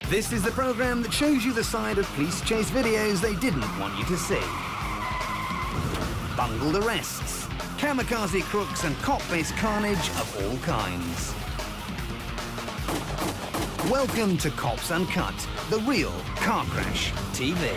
This is the program that shows you the side of police chase videos they didn't want you to see. Bungled arrests, kamikaze crooks and cop-based carnage of all kinds. Welcome to Cops Uncut, the real car crash TV.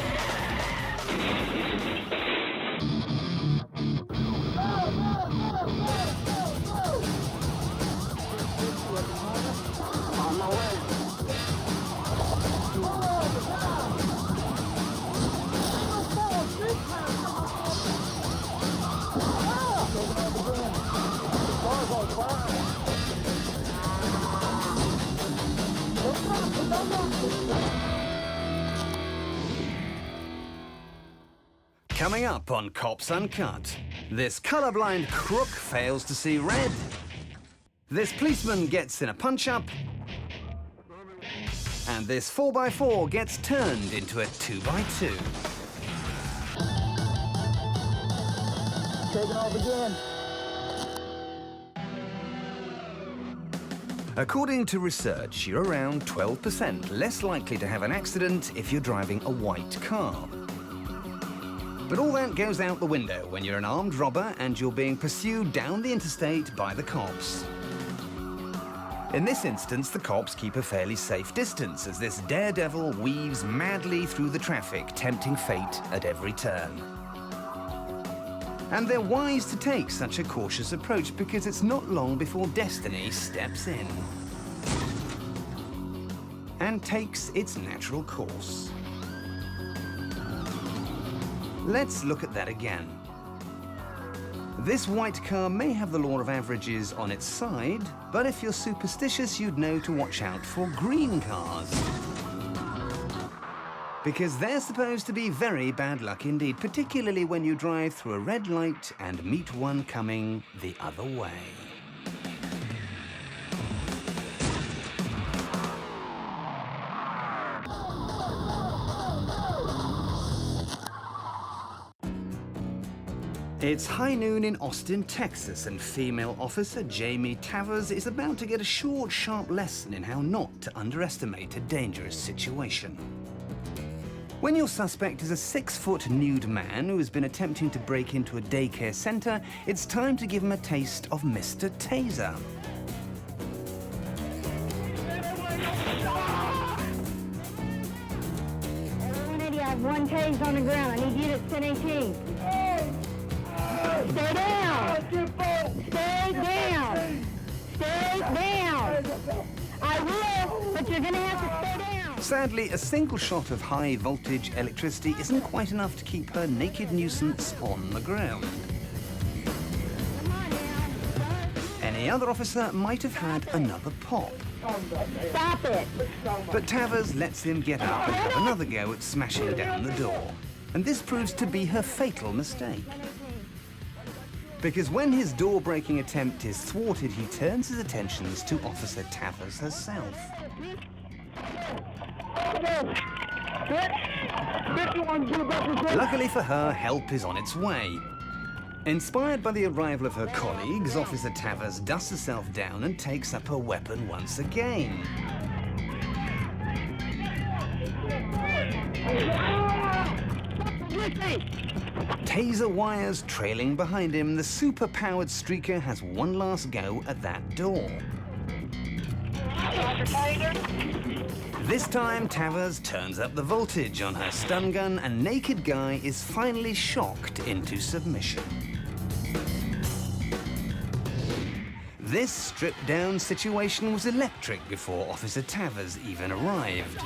Coming up on Cops Uncut, this colorblind crook fails to see red. This policeman gets in a punch-up. And this 4x4 gets turned into a 2x2. Taking off again. According to research, you're around 12% less likely to have an accident if you're driving a white car. But all that goes out the window when you're an armed robber and you're being pursued down the interstate by the cops. In this instance, the cops keep a fairly safe distance as this daredevil weaves madly through the traffic, tempting fate at every turn. And they're wise to take such a cautious approach because it's not long before destiny steps in and takes its natural course. Let's look at that again. This white car may have the law of averages on its side, but if you're superstitious, you'd know to watch out for green cars. Because they're supposed to be very bad luck indeed, particularly when you drive through a red light and meet one coming the other way. It's high noon in Austin, Texas, and female officer Jamie Tavers is about to get a short, sharp lesson in how not to underestimate a dangerous situation. When your suspect is a 6-foot nude man who has been attempting to break into a daycare center, it's time to give him a taste of Mr. Taser. I have one tase on the ground. I need you to 1018. Stay down! Stay down! Stay down! I will, but you're gonna have to stay down! Sadly, a single shot of high-voltage electricity isn't quite enough to keep her naked nuisance on the ground. Come on now. Any other officer might have had another pop. Stop it! But Tavers lets him get up and have another go at smashing down the door. And this proves to be her fatal mistake. Because when his door-breaking attempt is thwarted, he turns his attentions to Officer Tavers herself. Luckily for her, help is on its way. Inspired by the arrival of her colleagues, Officer Tavers dusts herself down and takes up her weapon once again. Taser wires trailing behind him, the super-powered streaker has one last go at that door. This time, Tavers turns up the voltage on her stun gun and naked guy is finally shocked into submission. This stripped-down situation was electric before Officer Tavers even arrived.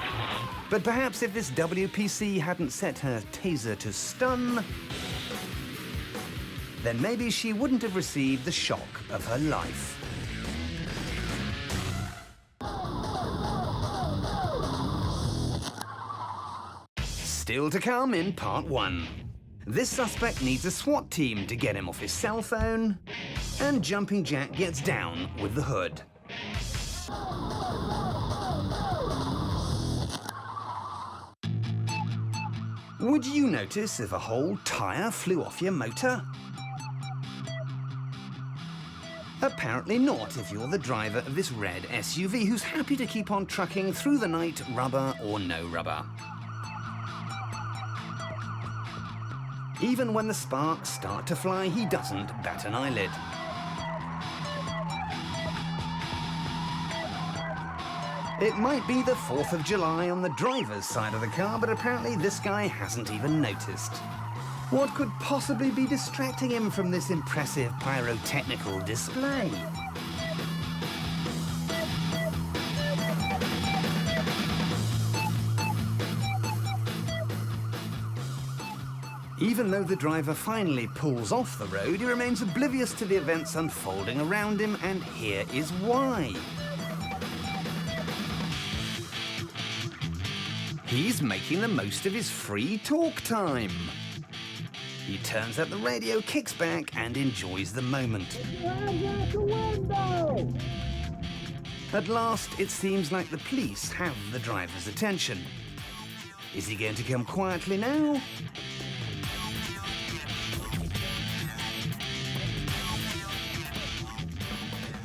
But perhaps if this WPC hadn't set her taser to stun, then maybe she wouldn't have received the shock of her life. Still to come in part 1. This suspect needs a SWAT team to get him off his cell phone, and Jumping Jack gets down with the hood. Would you notice if a whole tire flew off your motor? Apparently not if you're the driver of this red SUV who's happy to keep on trucking through the night, rubber or no rubber. Even when the sparks start to fly, he doesn't bat an eyelid. It might be the 4th of July on the driver's side of the car, but apparently this guy hasn't even noticed. What could possibly be distracting him from this impressive pyrotechnical display? Even though the driver finally pulls off the road, he remains oblivious to the events unfolding around him, and here is why. He's making the most of his free talk time. He turns up the radio, kicks back, and enjoys the moment. At last, it seems like the police have the driver's attention. Is he going to come quietly now?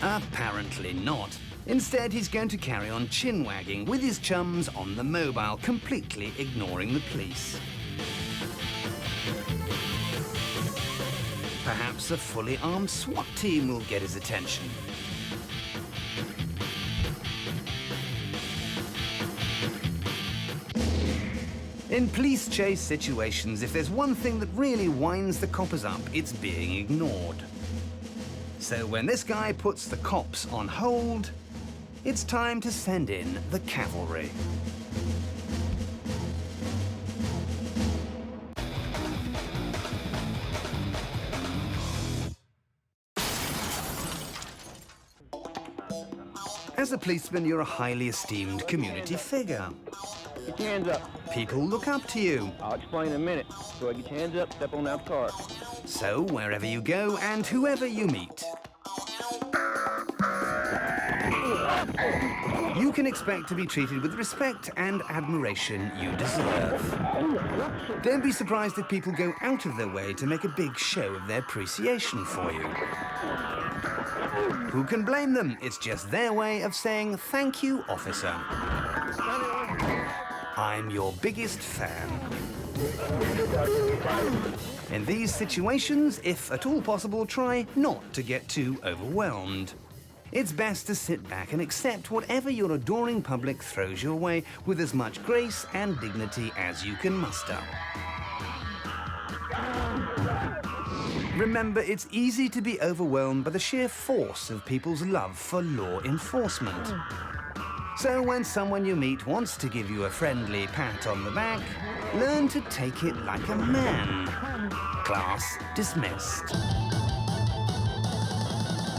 Apparently not. Instead, he's going to carry on chin-wagging with his chums on the mobile, completely ignoring the police. Perhaps a fully armed SWAT team will get his attention. In police chase situations, if there's one thing that really winds the coppers up, it's being ignored. So when this guy puts the cops on hold, it's time to send in the cavalry. As a policeman, you're a highly esteemed community figure. Get your hands up. People look up to you. I'll explain in a minute. Go ahead, get your hands up, step on out the car. So, wherever you go and whoever you meet, you can expect to be treated with respect and admiration you deserve. Don't be surprised if people go out of their way to make a big show of their appreciation for you. Who can blame them? It's just their way of saying, "Thank you, officer. I'm your biggest fan." In these situations, if at all possible, try not to get too overwhelmed. It's best to sit back and accept whatever your adoring public throws your way with as much grace and dignity as you can muster. Remember, it's easy to be overwhelmed by the sheer force of people's love for law enforcement. So when someone you meet wants to give you a friendly pat on the back, learn to take it like a man. Class dismissed.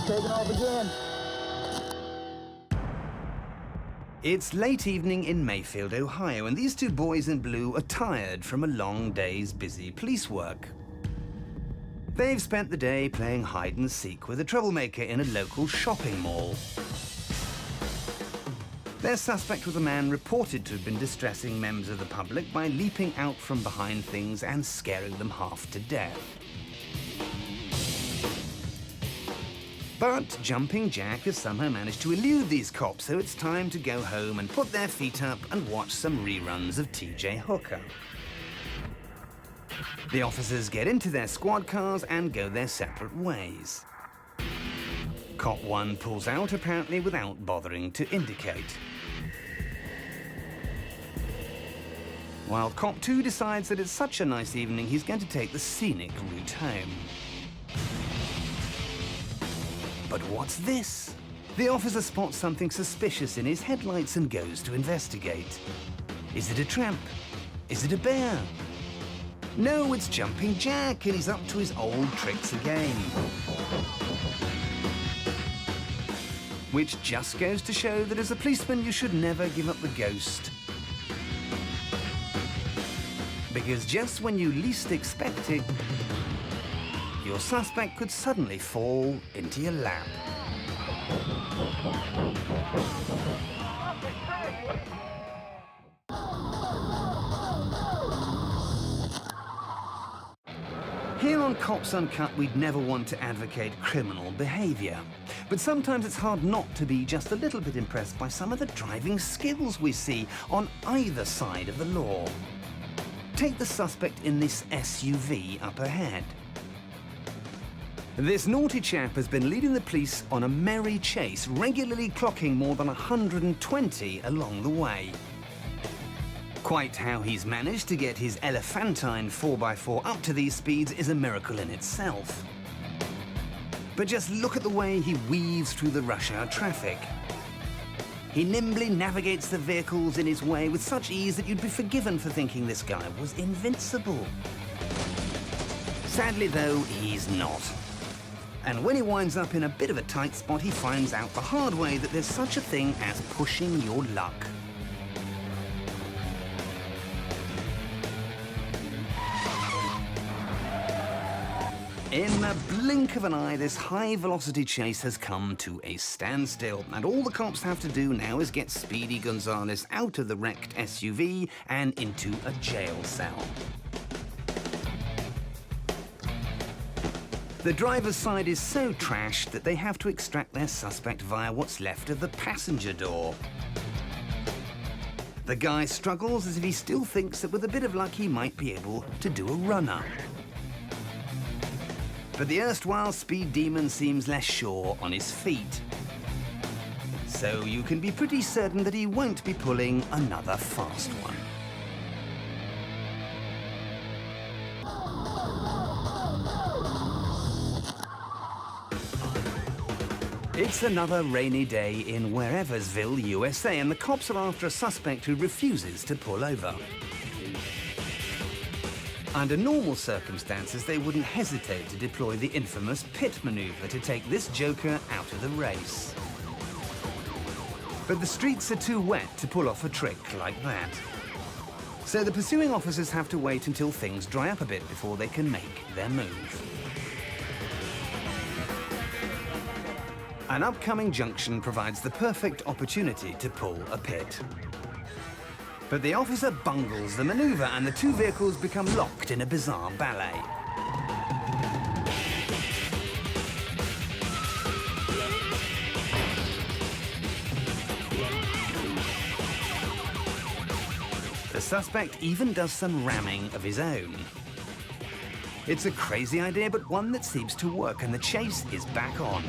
Taking off again. It's late evening in Mayfield, Ohio, and these two boys in blue are tired from a long day's busy police work. They've spent the day playing hide and seek with a troublemaker in a local shopping mall. Their suspect was a man reported to have been distressing members of the public by leaping out from behind things and scaring them half to death. But Jumping Jack has somehow managed to elude these cops, so it's time to go home and put their feet up and watch some reruns of TJ Hooker. The officers get into their squad cars and go their separate ways. Cop 1 pulls out, apparently without bothering to indicate. While Cop 2 decides that it's such a nice evening, he's going to take the scenic route home. But what's this? The officer spots something suspicious in his headlights and goes to investigate. Is it a tramp? Is it a bear? No, it's Jumping Jack, and he's up to his old tricks again. Which just goes to show that as a policeman, you should never give up the ghost. Because just when you least expect it, your suspect could suddenly fall into your lap. Here on Cops Uncut, we'd never want to advocate criminal behaviour. But sometimes it's hard not to be just a little bit impressed by some of the driving skills we see on either side of the law. Take the suspect in this SUV up ahead. This naughty chap has been leading the police on a merry chase, regularly clocking more than 120 along the way. Quite how he's managed to get his elephantine 4x4 up to these speeds is a miracle in itself. But just look at the way he weaves through the rush hour traffic. He nimbly navigates the vehicles in his way with such ease that you'd be forgiven for thinking this guy was invincible. Sadly, though, he's not. And when he winds up in a bit of a tight spot, he finds out the hard way that there's such a thing as pushing your luck. In the blink of an eye, this high-velocity chase has come to a standstill, and all the cops have to do now is get Speedy Gonzales out of the wrecked SUV and into a jail cell. The driver's side is so trashed that they have to extract their suspect via what's left of the passenger door. The guy struggles as if he still thinks that with a bit of luck he might be able to do a runner. But the erstwhile speed demon seems less sure on his feet. So you can be pretty certain that he won't be pulling another fast one. It's another rainy day in Whereversville, USA, and the cops are after a suspect who refuses to pull over. Under normal circumstances, they wouldn't hesitate to deploy the infamous pit maneuver to take this joker out of the race. But the streets are too wet to pull off a trick like that. So the pursuing officers have to wait until things dry up a bit before they can make their move. An upcoming junction provides the perfect opportunity to pull a pit. But the officer bungles the maneuver and the two vehicles become locked in a bizarre ballet. The suspect even does some ramming of his own. It's a crazy idea, but one that seems to work, and the chase is back on.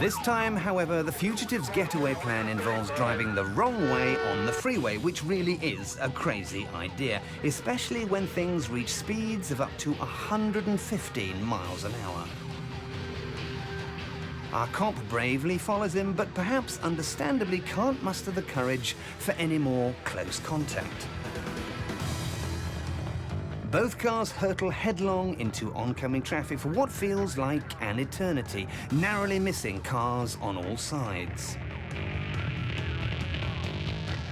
This time, however, the fugitive's getaway plan involves driving the wrong way on the freeway, which really is a crazy idea, especially when things reach speeds of up to 115 miles an hour. Our cop bravely follows him, but perhaps understandably can't muster the courage for any more close contact. Both cars hurtle headlong into oncoming traffic for what feels like an eternity, narrowly missing cars on all sides.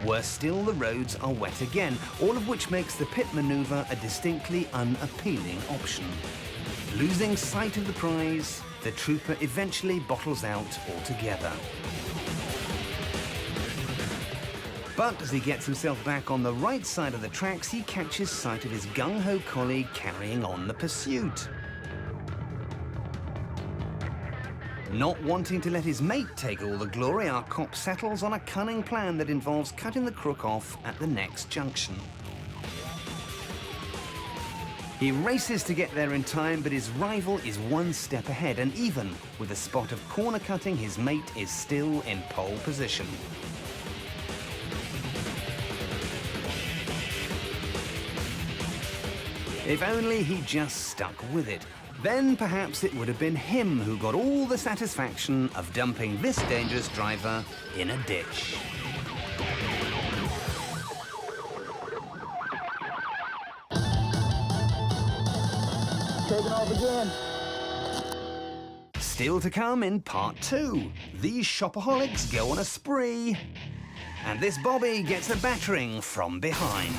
Worse still, the roads are wet again, all of which makes the pit maneuver a distinctly unappealing option. Losing sight of the prize, the trooper eventually bottles out altogether. But as he gets himself back on the right side of the tracks, he catches sight of his gung-ho colleague carrying on the pursuit. Not wanting to let his mate take all the glory, our cop settles on a cunning plan that involves cutting the crook off at the next junction. He races to get there in time, but his rival is one step ahead, and even with a spot of corner cutting, his mate is still in pole position. If only he just stuck with it. Then perhaps it would have been him who got all the satisfaction of dumping this dangerous driver in a ditch. Taking off again. Still to come in part 2. These shopaholics go on a spree. And this Bobby gets a battering from behind.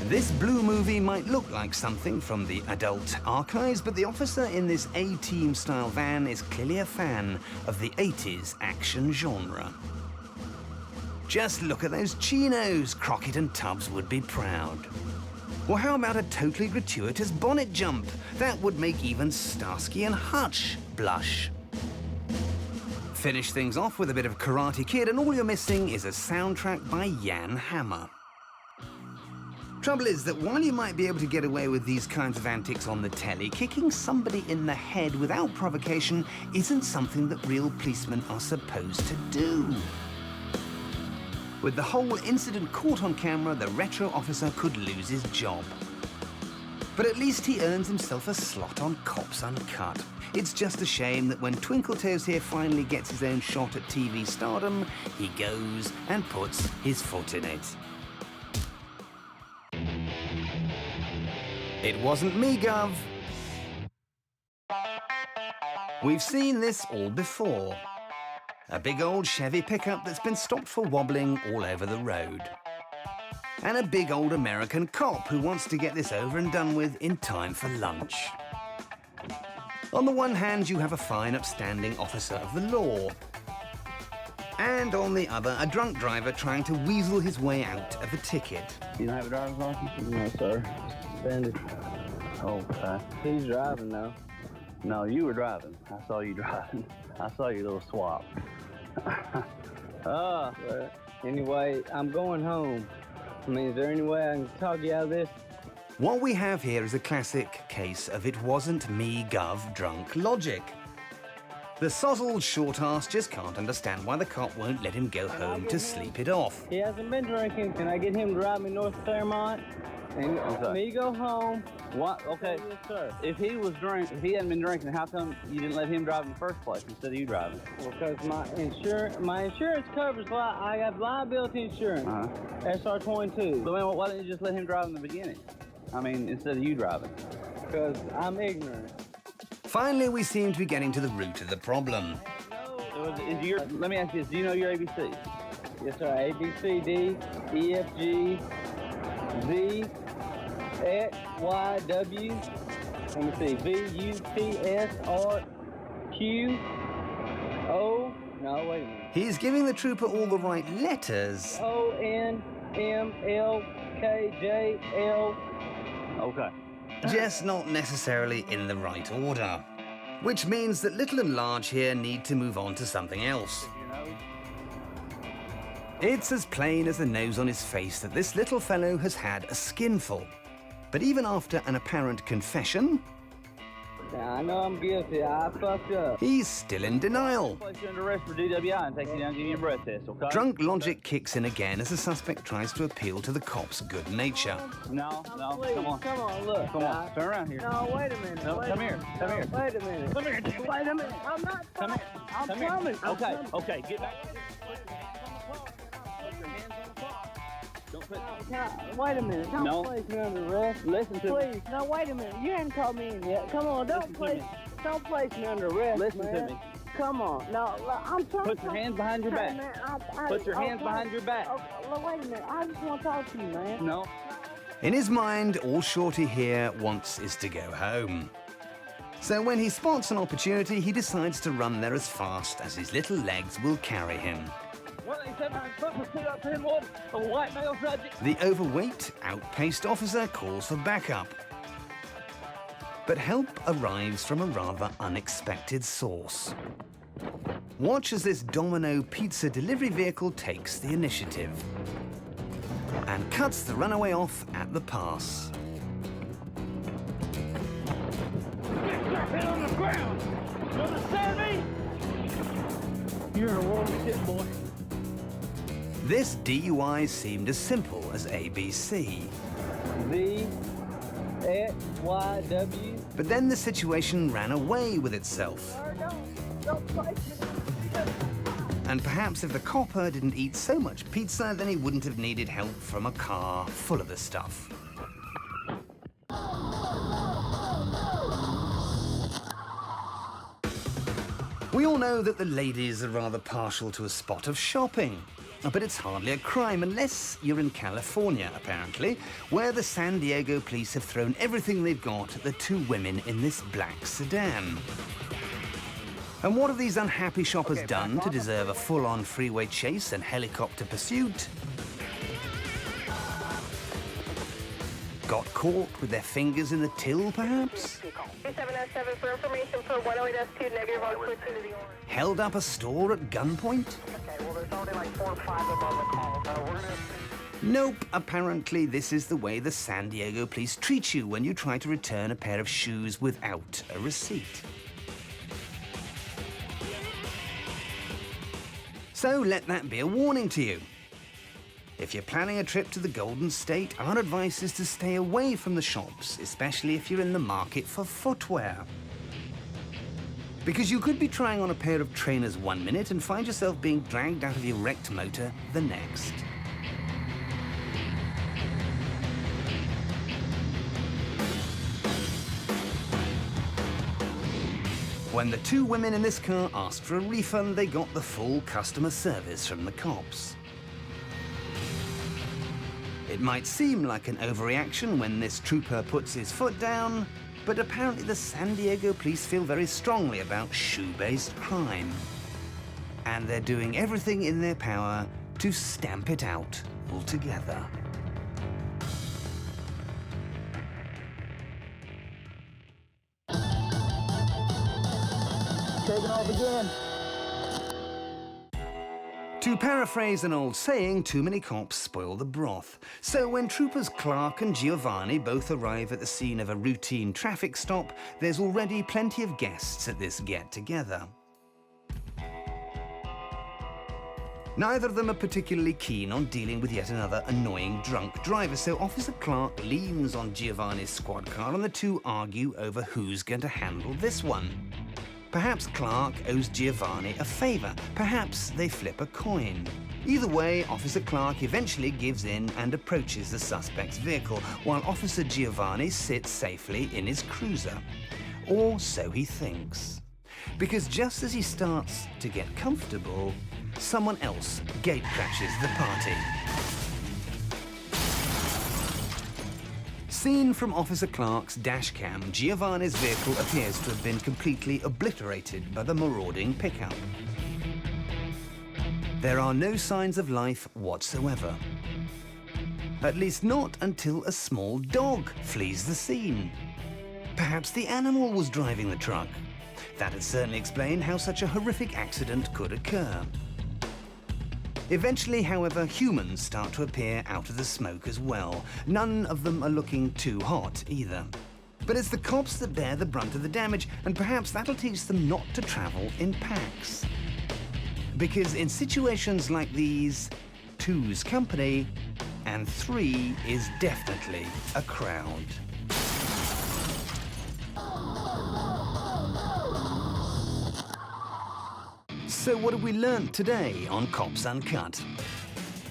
This blue movie might look like something from the adult archives, but the officer in this A-Team style van is clearly a fan of the 80s action genre. Just look at those chinos. Crockett and Tubbs would be proud. Or how about a totally gratuitous bonnet jump? That would make even Starsky and Hutch blush. Finish things off with a bit of Karate Kid, and all you're missing is a soundtrack by Jan Hammer. Trouble is that while you might be able to get away with these kinds of antics on the telly, kicking somebody in the head without provocation isn't something that real policemen are supposed to do. With the whole incident caught on camera, the retro officer could lose his job. But at least he earns himself a slot on Cops Uncut. It's just a shame that when Twinkletoes here finally gets his own shot at TV stardom, he goes and puts his foot in it. It wasn't me, Gov. We've seen this all before. A big old Chevy pickup that's been stopped for wobbling all over the road. And a big old American cop who wants to get this over and done with in time for lunch. On the one hand, you have a fine, upstanding officer of the law. And on the other, a drunk driver trying to weasel his way out of a ticket. You don't have a driver's license? No, sir. Suspended. Okay. He's driving, though. No, you were driving. I saw you driving. I saw your little swap. Anyway, I'm going home. I mean, is there any way I can talk you out of this? What we have here is a classic case of it wasn't me, Gov, drunk logic. The sozzled short ass just can't understand why the cop won't let him go home to sleep it off. He hasn't been drinking. Can I get him to drive me north Claremont? And me go home. What? Okay. Yes, sir. If he hadn't been drinking, how come you didn't let him drive in the first place instead of you driving? Because my insurance covers, I have liability insurance. SR22. But why didn't you just let him drive in the beginning? I mean, instead of you driving. Because I'm ignorant. Finally, we seem to be getting to the root of the problem. Let me ask you this, do you know your ABC? Yes, sir. A, B, C, D, E, F, G, Z, X, Y, W. Let me see. V, U, T, S, R, Q, O. No, wait a minute. He's giving the trooper all the right letters. O, N, M, L, K, J, L. Okay. Just not necessarily in the right order. Which means that little and large here need to move on to something else. It's as plain as the nose on his face that this little fellow has had a skinful. But even after an apparent confession, Yeah, I know I'm guilty. I fucked up. he's still in denial. Place you under arrest for DWI and take you down and give you a breath test, okay? Drunk logic kicks in again as the suspect tries to appeal to the cop's good nature. No, Please, come on. Come on, look. Come on, turn around here. No, wait a minute. No, wait come a here, minute. come here. Wait a minute. Come here. Wait a minute. I'm not Come here. I'm Come here. coming. I'm Okay, coming. okay, get back. Put your hands on the clock. Don't put... Wait a minute. Don't No. place me under arrest. Listen to me. Please. No, wait a minute. You haven't called me in yet. Come on. Listen to me. Don't place me under arrest, Listen to man. me. Come on. No, I'm trying Put your hands behind your back. Man, Put your hands behind your back. Okay, look, wait a minute. I just want to talk to you, man. No. In his mind, all Shorty here wants is to go home. So when he spots an opportunity, he decides to run there as fast as his little legs will carry him. A white male subject. The overweight, outpaced officer calls for backup. But help arrives from a rather unexpected source. Watch as this Domino pizza delivery vehicle takes the initiative and cuts the runaway off at the pass. Get on the ground. You understand me? You're in a world of shit, boy. This DUI seemed as simple as ABC. V, X, Y, W. But then the situation ran away with itself. Sir, don't place me. And perhaps if the copper didn't eat so much pizza, then he wouldn't have needed help from a car full of the stuff. We all know that the ladies are rather partial to a spot of shopping. But it's hardly a crime unless you're in California, apparently, where the San Diego police have thrown everything they've got at the two women in this black sedan. And what have these unhappy shoppers done to deserve a full-on freeway chase and helicopter pursuit? Got caught with their fingers in the till, perhaps? 2707 for information for 108S2 negative on switching to the orange. Held up a store at gunpoint? Okay, well there's already like 4 or 5 of them on the call, so we're gonna... Nope, apparently this is the way the San Diego police treat you when you try to return a pair of shoes without a receipt. So let that be a warning to you. If you're planning a trip to the Golden State, our advice is to stay away from the shops, especially if you're in the market for footwear. Because you could be trying on a pair of trainers one minute and find yourself being dragged out of your wrecked motor the next. When the two women in this car asked for a refund, they got the full customer service from the cops. It might seem like an overreaction when this trooper puts his foot down, but apparently the San Diego police feel very strongly about shoe-based crime. And they're doing everything in their power to stamp it out altogether. Taking off again. To paraphrase an old saying, too many cops spoil the broth. So when troopers Clark and Giovanni both arrive at the scene of a routine traffic stop, there's already plenty of guests at this get-together. Neither of them are particularly keen on dealing with yet another annoying drunk driver, so Officer Clark leans on Giovanni's squad car and the two argue over who's going to handle this one. Perhaps Clark owes Giovanni a favor. Perhaps they flip a coin. Either way, Officer Clark eventually gives in and approaches the suspect's vehicle, while Officer Giovanni sits safely in his cruiser. Or so he thinks. Because just as he starts to get comfortable, someone else gatecrashes the party. Seen from Officer Clark's dashcam, Giovanni's vehicle appears to have been completely obliterated by the marauding pickup. There are no signs of life whatsoever. At least not until a small dog flees the scene. Perhaps the animal was driving the truck. That'd certainly explain how such a horrific accident could occur. Eventually, however, humans start to appear out of the smoke as well. None of them are looking too hot either. But it's the cops that bear the brunt of the damage, and perhaps that'll teach them not to travel in packs. Because in situations like these, two's company, and three is definitely a crowd. So what have we learned today on Cops Uncut?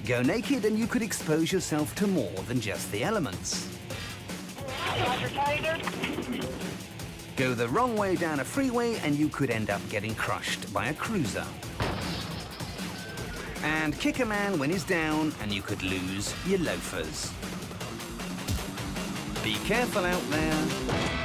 Go naked and you could expose yourself to more than just the elements. Go the wrong way down a freeway and you could end up getting crushed by a cruiser. And kick a man when he's down and you could lose your loafers. Be careful out there.